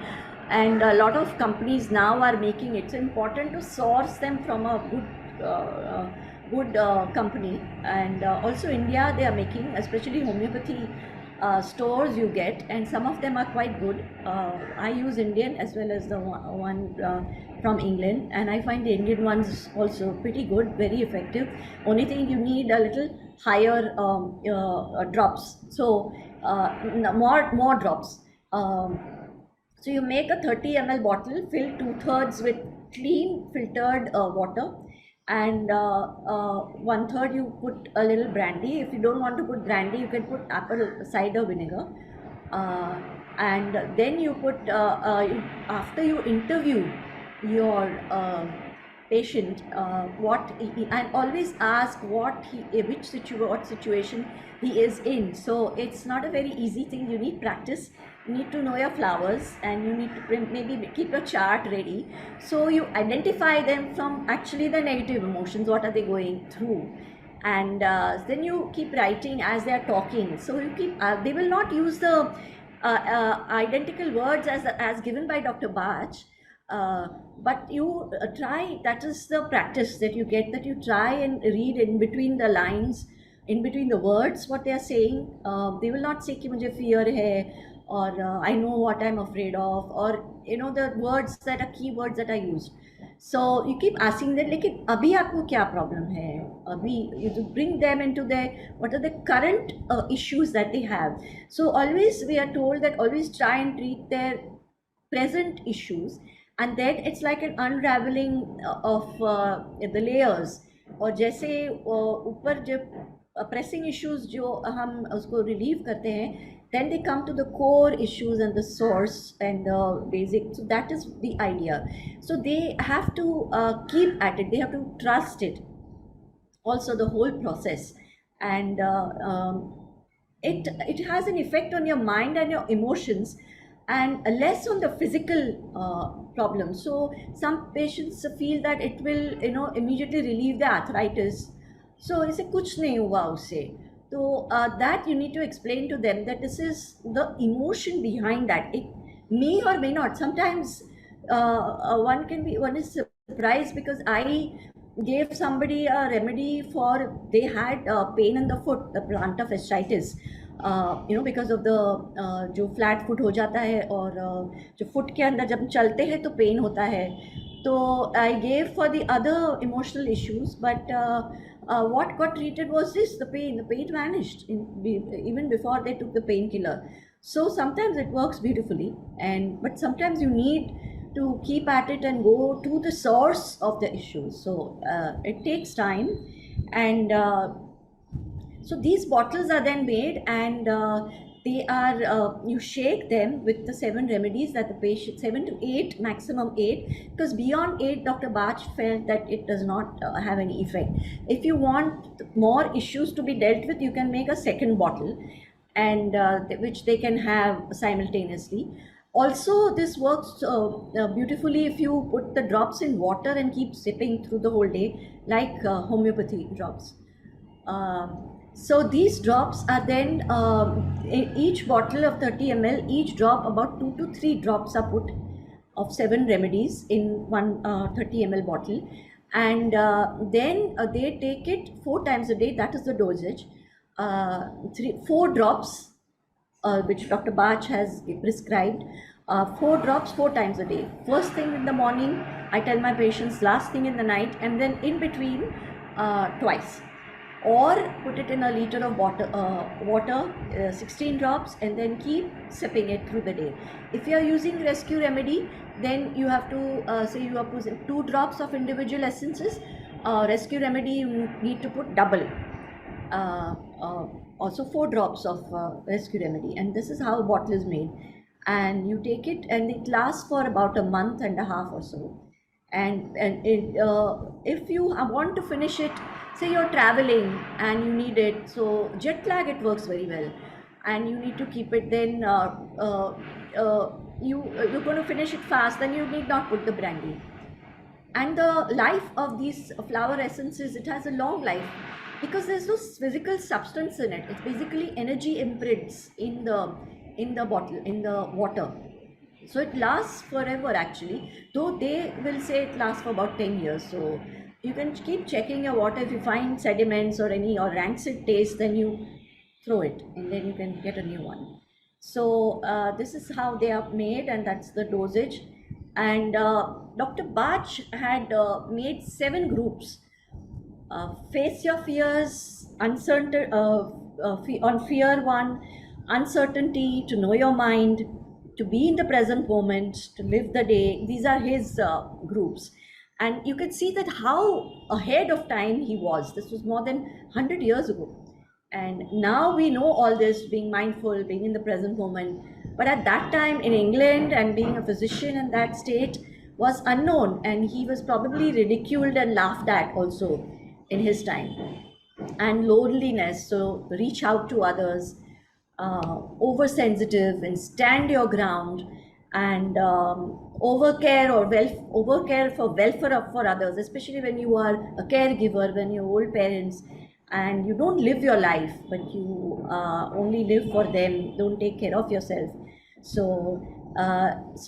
and a lot of companies now are making it. So important to source them from a good company, and also India they are making, especially homeopathy stores you get, and some of them are quite good. I use Indian as well as the one from England, and I find the Indian ones also pretty good, very effective. Only thing, you need a little higher drops, so more drops. So you make a 30 ml bottle, fill 2/3 with clean filtered water, and 1/3 you put a little brandy. If you don't want to put brandy, you can put apple cider vinegar, and then you put after you interview your patient, and always ask what situation he is in. So it's not a very easy thing. You need practice. You need to know your flowers, and you need to maybe keep a chart ready, so you identify them from actually the negative emotions, what are they going through, and then you keep writing as they are talking. So you keep they will not use the identical words as given by Dr. Bach, but you try. That is the practice that you get, that you try and read in between the lines, in between the words, what they are saying. They will not say कि मुझे fear है, or I know what I'm afraid of, or the words that are keywords that are used. So you keep asking that, लेकिन अभी आपको क्या problem है? अभी you bring them into what are the current issues that they have. So always we are told that always try and treat their present issues, and then it's like an unraveling of the layers. और जैसे ऊपर जब pressing issues जो हम उसको relieve करते हैं, then they come to the core issues and the source and the basic. So that is the idea. So they have to keep at it. They have to trust it. Also the whole process, and it has an effect on your mind and your emotions, and less on the physical problems. So some patients feel that it will, you know, immediately relieve the arthritis, so इसे कुछ नहीं हुआ उससे. So that you need to explain to them that this is the emotion behind that. It may or may not. Sometimes one is surprised because I gave somebody a remedy for, they had pain in the foot, the plantar fasciitis, you know, because of the जो flat foot हो जाता है और जो foot के अंदर जब चलते हैं तो pain होता है. तो I gave for the other emotional issues, but what got treated was this, the pain vanished even before they took the painkiller. So sometimes it works beautifully, but sometimes you need to keep at it and go to the source of the issue. So it takes time, and so these bottles are then made, and they are you shake them with the 7 remedies that the patient, 7 to 8, maximum 8, because beyond 8 Dr. Bach felt that it does not have any effect. If you want more issues to be dealt with, you can make a second bottle, and which they can have simultaneously. Also, this works beautifully if you put the drops in water and keep sipping through the whole day, like homeopathy drops. So these drops are then, in each bottle of 30 ml, each drop, about 2 to 3 drops are put of 7 remedies in one 30 ml bottle, and then they take it 4 times a day. That is the dosage. 4 drops, which Dr. Bach has prescribed, 4 drops 4 times a day. First thing in the morning, I tell my patients, last thing in the night, and then in between twice. Or put it in a liter of water, 16 drops, and then keep sipping it through the day. If you are using rescue remedy, then you have to say you are putting 2 drops of individual essences. Rescue remedy, you need to put double. Also 4 drops of rescue remedy, and this is how a bottle is made. And you take it, and it lasts for about a month and a half or so. And it, if you want to finish it, say you're traveling and you need it, so jet lag, it works very well, and you need to keep it, then you're going to finish it fast, then you need not put the brandy. And the life of these flower essences, it has a long life because there's no physical substance in it. It's basically energy imprints in the bottle, in the water. So it lasts forever actually, though they will say it lasts for about 10 years. So you can keep checking your water. If you find sediments or rancid taste, then you throw it and then you can get a new one. So this is how they are made, and that's the dosage. And Dr. Bach had made 7 groups. Face your fears, uncertain, on fear 1, uncertainty, to know your mind, to be in the present moment, to live the day. These are his groups. And you can see that how ahead of time he was. This was more than 100 years ago. And now we know all this, being mindful, being in the present moment. But at that time in England, and being a physician in that state was unknown, and he was probably ridiculed and laughed at also in his time. And loneliness, so reach out to others, oversensitive, and stand your ground, and overcare for welfare for others, especially when you are a caregiver, when you're old parents and you don't live your life, but you only live for them, don't take care of yourself. So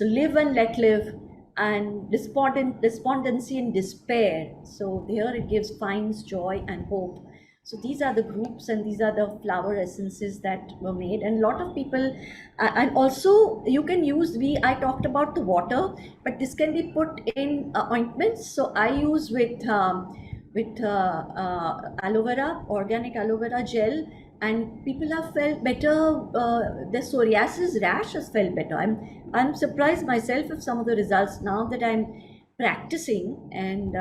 live and let live, and despondency and despair. So here it finds joy and hope. So these are the groups, and these are the flower essences that were made. And a lot of people, and also you can use, I talked about the water, but this can be put in ointments. So I use with aloe vera, organic aloe vera gel, and people have felt better. The psoriasis rash has felt better. I'm surprised myself of some of the results now that I'm practicing, and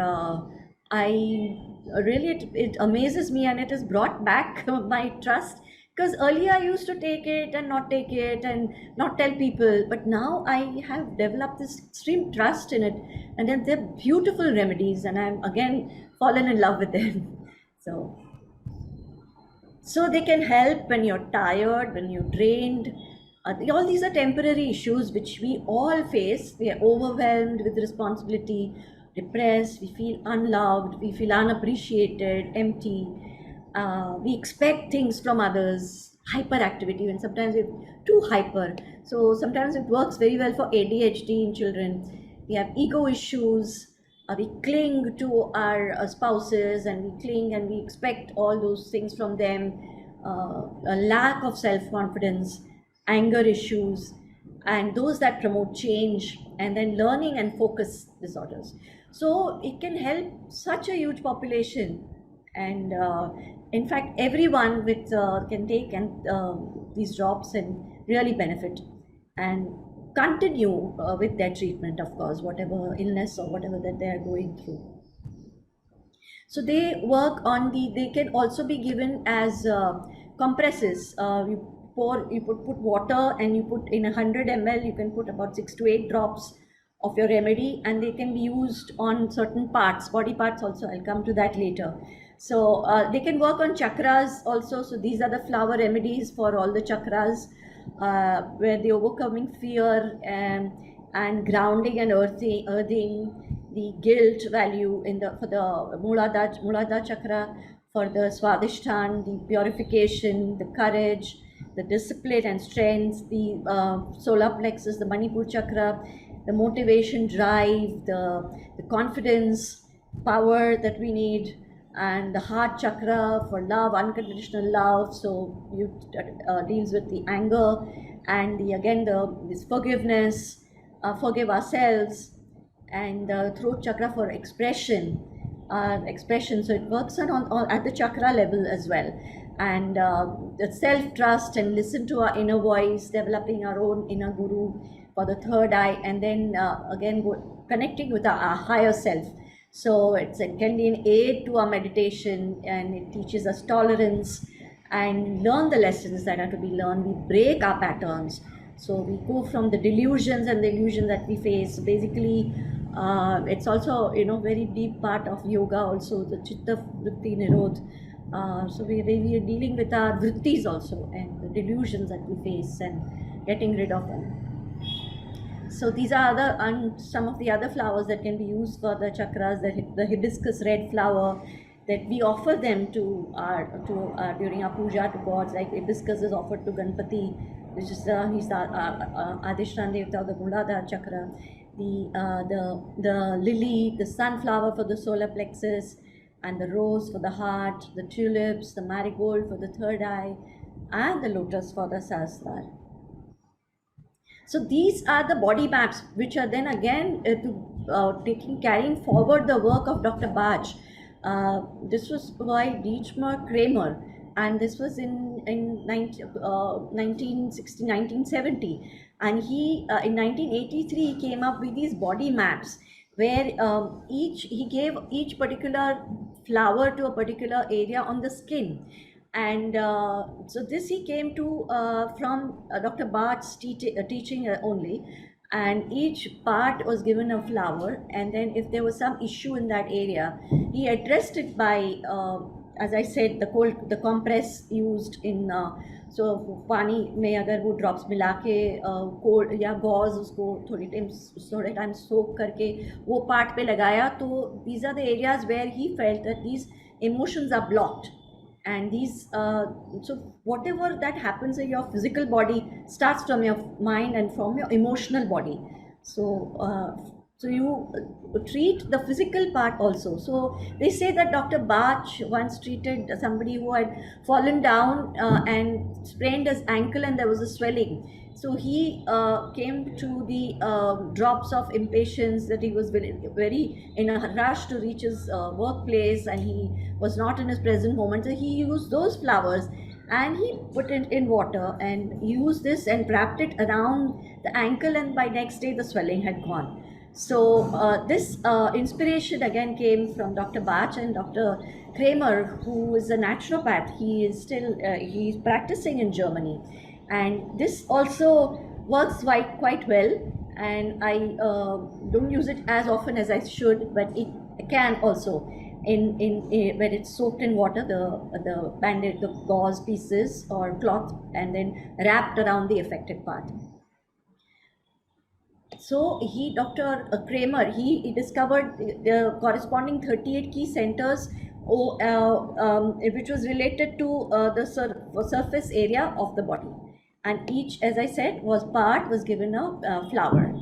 I really it amazes me, and it has brought back my trust, because earlier I used to take it and not take it and not tell people, but now I have developed this extreme trust in it, and then they're beautiful remedies, and I'm again fallen in love with them. So they can help when you're tired, when you're drained. All these are temporary issues which we all face. We are overwhelmed with responsibility, depressed, we feel unloved, we feel unappreciated, empty. We expect things from others, hyperactivity, and sometimes we're too hyper. So sometimes it works very well for ADHD in children. We have ego issues, we cling to our spouses, and we cling and we expect all those things from them, a lack of self-confidence, anger issues, and those that promote change, and then learning and focus disorders. So it can help such a huge population, and in fact everyone with can take and these drops and really benefit and continue with their treatment, of course, whatever illness or whatever that they are going through. So they work on they can also be given as compresses. You put water, and you put in 100 ml, you can put about 6 to 8 drops of your remedy, and they can be used on certain parts, body parts also. I'll come to that later. So they can work on chakras also. So these are the flower remedies for all the chakras, where the overcoming fear and grounding and earthing the guilt value for the Muladhara chakra, for the Swadhisthana, the purification, the courage, the discipline and strength, the solar plexus, the Manipur chakra, the motivation, drive, the confidence, power that we need, and the heart chakra for love, unconditional love. So you deals with the anger, and this forgiveness, forgive ourselves, and the throat chakra for expression. So it works on at the chakra level as well, and the self trust, and listen to our inner voice, developing our own inner guru for the third eye, and then connecting with our higher self. So it can be an aid to our meditation, and it teaches us tolerance and learn the lessons that are to be learned. We break our patterns. So we go from the delusions and the illusions that we face. Basically, it's also, very deep part of yoga also, the chitta vritti nirodh. So we are dealing with our vrittis also, and the delusions that we face, and getting rid of them. So these are some of the other flowers that can be used for the chakras. The hibiscus red flower, that we offer them to during our puja to gods. Like hibiscus is offered to Ganpati, which is he's the Adhishtan Devata of the Muladhara chakra. The lily, the sunflower for the solar plexus, and the rose for the heart, the tulips, the marigold for the third eye, and the lotus for the sahasrara. So these are the body maps, which are then again carrying forward the work of Dr. Bach. This was by Dietmar Kramer, and this was in 1960, 1970. And he, in 1983, came up with these body maps, where he gave each particular flower to a particular area on the skin. And so this he came to from Dr. Bach's teaching only, and each part was given a flower, and then if there was some issue in that area, he addressed it by, as I said, the compress used in so पानी में अगर वो drops मिला के cold या gauze उसको थोड़े time soak करके वो part पे लगाया, तो these are the areas where he felt that these emotions are blocked. And these so whatever that happens in your physical body starts from your mind and from your emotional body. So you treat the physical part also. So they say that Dr. Bach once treated somebody who had fallen down and sprained his ankle, and there was a swelling. So he came to the drops of impatience, that he was very in a rush to reach his workplace, and he was not in his present moment. So he used those flowers, and he put it in water and used this and wrapped it around the ankle, and by next day the swelling had gone. So this inspiration again came from Dr. Bach and Dr. Kramer, who is a naturopath. He is still he's practicing in Germany, and this also works quite well. And I don't use it as often as I should, but it can also when it's soaked in water, the bandage, the gauze pieces or cloth, and then wrapped around the affected part. So Dr. Kramer, he discovered the corresponding 38 key centers, which was related to the surface area of the body. And each, as I said, was given a flower.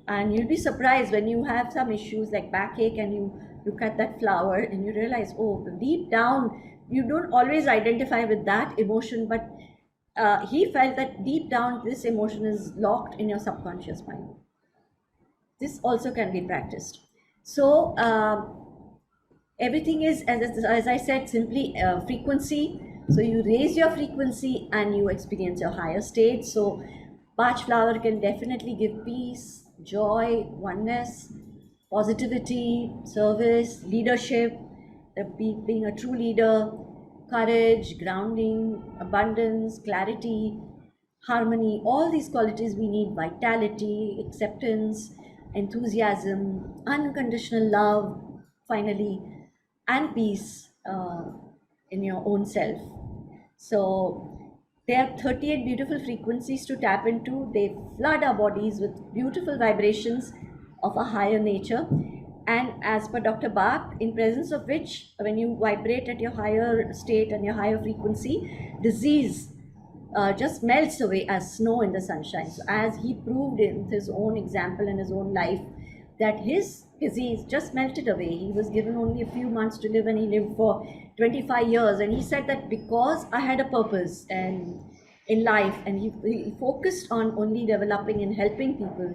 And you'll be surprised when you have some issues like backache and you look at that flower and you realize, oh, deep down, you don't always identify with that emotion, but he felt that deep down, this emotion is locked in your subconscious mind. This also can be practiced. So everything is, as I said, simply frequency. So you raise your frequency and you experience your higher state. So Bach flower can definitely give peace, joy, oneness, positivity, service, leadership, being a true leader, courage, grounding, abundance, clarity, harmony, all these qualities we need: vitality, acceptance, enthusiasm, unconditional love, finally, and peace in your own self. So there are 38 beautiful frequencies to tap into. They flood our bodies with beautiful vibrations of a higher nature. And as per Dr. Bach, in presence of which, when you vibrate at your higher state and your higher frequency, disease just melts away as snow in the sunshine. So as he proved in his own example in his own life, that his disease just melted away. He was given only a few months to live and he lived for 25 years. And he said that because I had a purpose and in life, and he focused on only developing and helping people,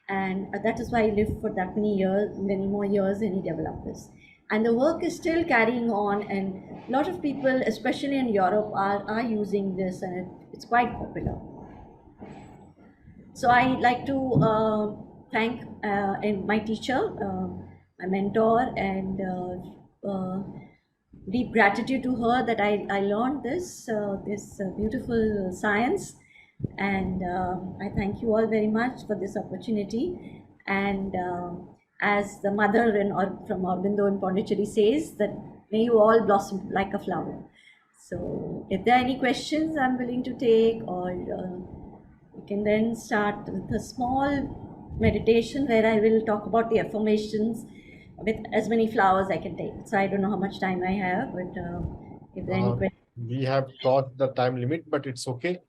and that is why he lived for that many years, many more years, and he developed this. And the work is still carrying on, and a lot of people, especially in Europe, are using this, and it's quite popular. So I like to thank my teacher, my mentor, and deep gratitude to her that I learned this beautiful science. And I thank you all very much for this opportunity. And as the mother from Aurobindo in Pondicherry says, that may you all blossom like a flower. So if there are any questions, I'm willing to take, or we can then start with a small meditation where I will talk about the affirmations with as many flowers I can take. So I don't know how much time I have, but if there are any questions. We have crossed the time limit, but it's okay.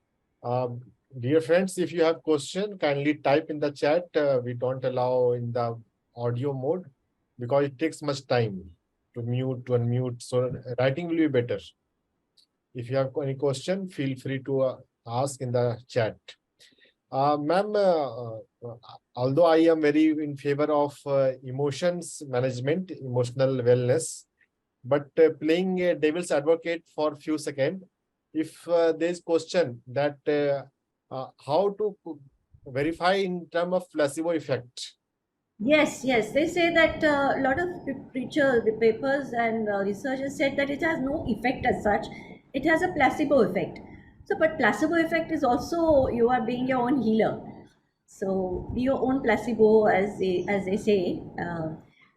Dear friends, if you have question, kindly type in the chat. We don't allow in the audio mode because it takes much time to mute, to unmute. So writing will be better. If you have any question, feel free to ask in the chat. Ma'am, although I am very in favor of emotions management, emotional wellness, but playing a devil's advocate for a few seconds, if there's question that how to verify in terms of placebo effect. Yes, they say that a lot of the papers and researchers said that it has no effect as such. It has a placebo effect. So, but placebo effect is also you are being your own healer. So, be your own placebo, as they say.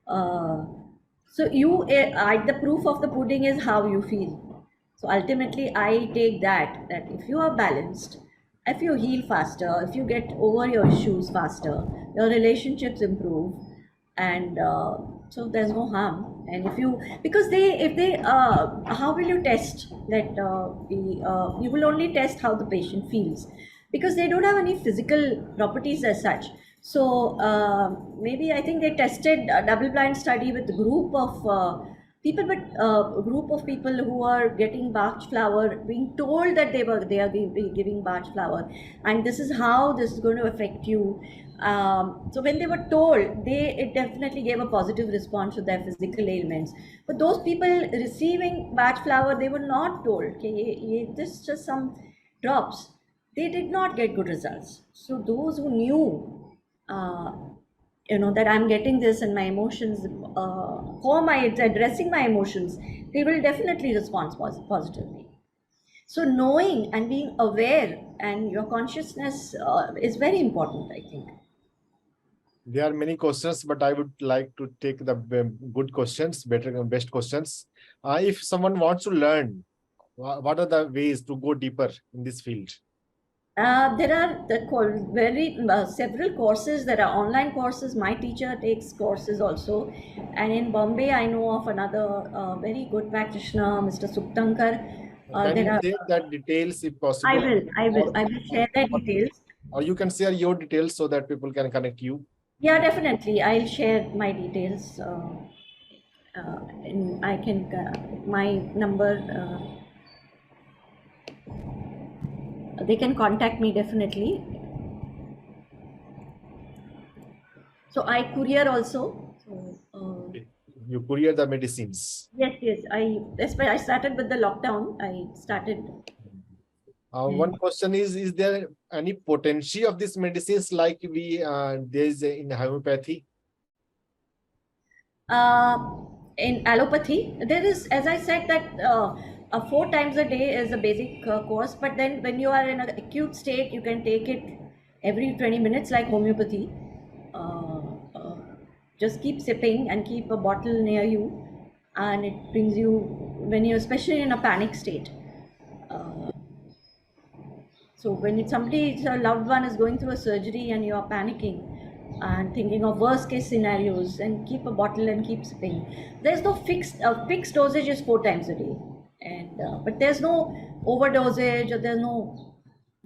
So, the proof of the pudding is how you feel. So, ultimately, I take that if you are balanced, if you heal faster, if you get over your issues faster, your relationships improve, and so there's no harm. And how will you test that? You will only test how the patient feels, because they don't have any physical properties as such. So maybe I think they tested a double-blind study with a group of people, but a group of people who are getting Bach flower, being told that they are giving Bach flower, and this is how this is going to affect you. So when they were told, it definitely gave a positive response to their physical ailments. But those people receiving Bach flower, they were not told, okay, this is just some drops. They did not get good results. So those who knew that I'm getting this and my emotions, for my addressing my emotions, they will definitely respond positively. So knowing and being aware and your consciousness is very important, I think. There are many questions, but I would like to take the good questions, better and best questions. If someone wants to learn, what are the ways to go deeper in this field? There are very several courses. There are online courses. My teacher takes courses also, and in Bombay, I know of another very good practitioner, Mr. Suptankar. Can There you are. share that details if I possible? will. I will. Or, I will or, share the or, details. or you can share your details so that people can connect you. Yeah, definitely. I'll share my details. And I can my number. They can contact me definitely. So I courier also. So, You courier the medicines. yes, yes. That's why I started with the lockdown. I started. One And, question is there any potency of these medicines like there is in homeopathy? uh, in allopathy, there is, as I said, that 4 times a day is a basic course. But then, when you are in an acute state, you can take it every 20 minutes, like homeopathy. Uh, uh, just keep sipping and keep a bottle near you, and it brings you when you're especially in a panic state. Uh, So when a loved one is going through a surgery and you are panicking and thinking of worst case scenarios, and keep a bottle and keep sipping. There's no fixed dosage is 4 times a day, and but there's no overdosage or there's no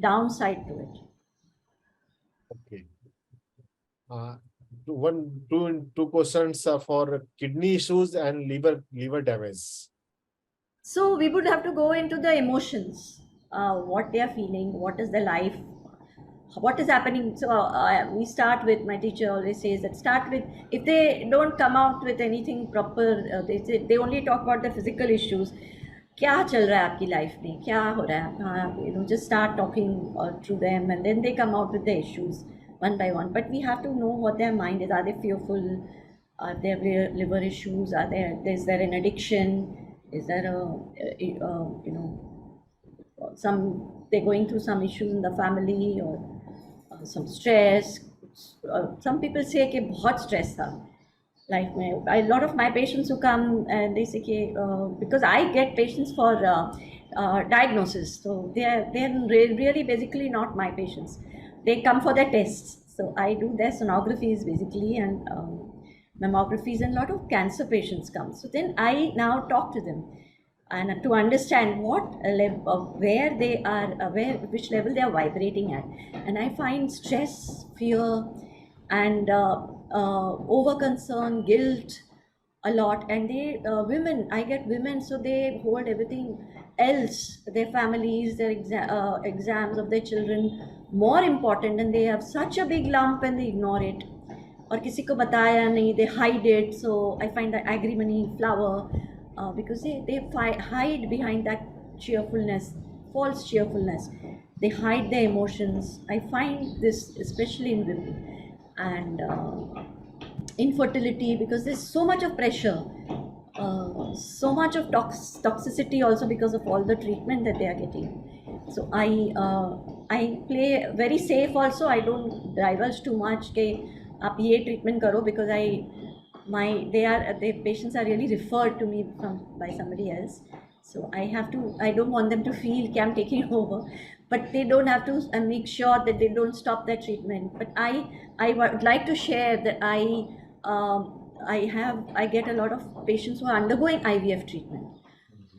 downside to it. Okay. Uh, two questions for kidney issues and liver damage. So we would have to go into the emotions, what they are feeling, what is their life, what is happening. So we start with, my teacher always says that start with, if they don't come out with anything proper, they only talk about the physical issues. क्या चल रहा है आपकी life में, क्या हो रहा है, कहाँ, just start talking to them, and then they come out with the issues one by one. But we have to know what their mind is. Are they fearful? Are there liver issues? Is there an addiction? Is there some, they're going through some issues in the family, or some stress. Some people say कि बहुत stress था life में. A lot of my patients who come and they say कि because I get patients for diagnosis, so they're really basically not my patients. They come for their tests. So I do their sonographies basically, and mammographies, and a lot of cancer patients come. So then I now talk to them and to understand what level, where they are, which level they are vibrating at. And I find stress, fear, and over concern, guilt a lot. And they women, I get women, so they hold everything else, their families, their exams of their children more important, and they have such a big lump and they ignore it, और किसी को बताया नहीं, they hide it. So I find that agrimony flower, because they hide behind that cheerfulness, false cheerfulness. They hide their emotions. I find this especially in women. And infertility, because there's so much of pressure, so much of toxicity also, because of all the treatment that they are getting. So I play very safe also. I don't divulge too much कि आप ये treatment करो, because the patients are really referred to me by somebody else. So I don't want them to feel कि I'm taking over, but they don't have to, and make sure that they don't stop their treatment. But I would like to share that I get a lot of patients who are undergoing IVF treatment,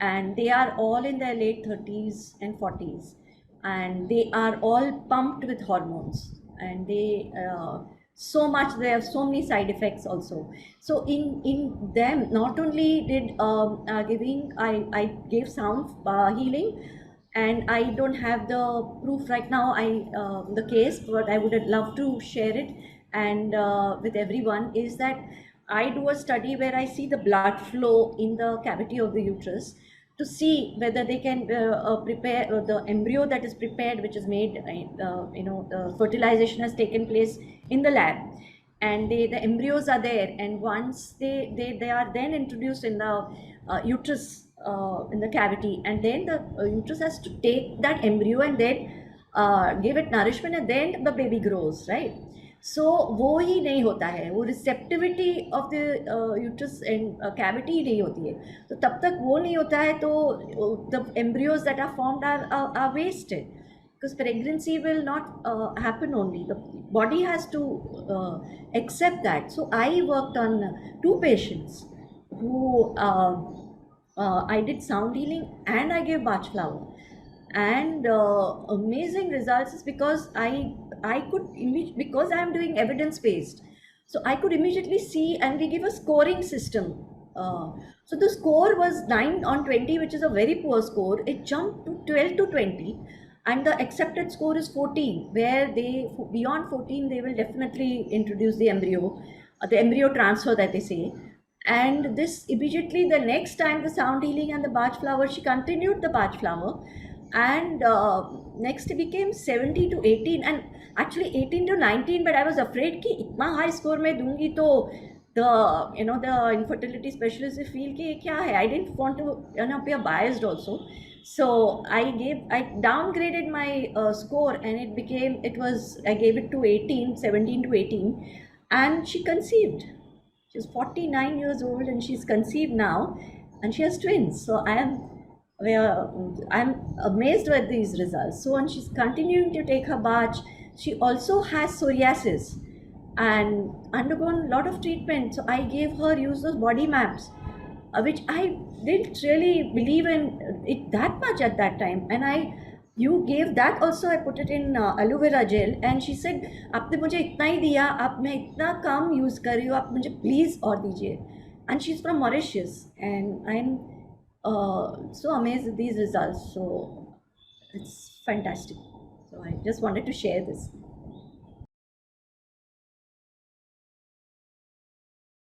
and they are all in their late 30s and 40s, and they are all pumped with hormones, and they have so many side effects also. So in them, not only did giving I gave sound healing, and I don't have the proof right now, the case, but I would have loved to share it, and with everyone, is that I do a study where I see the blood flow in the cavity of the uterus, to see whether they can prepare the embryo that is prepared, which is made, the fertilization has taken place in the lab. and the embryos are there, and once they are then introduced in the uterus, in the cavity, and then the uterus has to take that embryo and then give it nourishment, and then the baby grows, right? So वो ही नहीं होता है, वो receptivity of the uterus and cavity ही नहीं होती है, तो तब तक वो नहीं होता है, तो the embryos that are formed are wasted, because pregnancy will not happen. Only the body has to accept that. So I worked on two patients who I did sound healing and I gave Bach flower, and amazing results is because I could because I am doing evidence based, so I could immediately see, and we give a scoring system. So the score was 9 on 20, which is a very poor score. It jumped to 12 to 20, and the accepted score is 14, where they beyond 14 they will definitely introduce the embryo transfer that they say. And this immediately the next time, the sound healing and the Bach flower, she continued the Bach flower, and next it became 70 to 18, and actually 18 to 19, but I was afraid कि इतना high score मैं दूंगी तो the infertility specialist will feel कि ये क्या है. I didn't want to appear biased also, so I downgraded my score, and I gave it to 18, 17 to 18, and she conceived. She's 49 years old and she's conceived now, and she has twins. So I'm amazed with these results. So, and she's continuing to take her bath. She also has psoriasis and undergone a lot of treatment. So I gave her use those body maps, which I didn't really believe in it that much at that time. And you gave that also. I put it in aloe vera gel, and she said, आपने मुझे इतना ही दिया, आप मैं इतना कम use कर रही हूँ, आप मुझे प्लीज और दीजिए. And she's from Mauritius, and I'm so amazed with these results. So it's fantastic. So I just wanted to share this.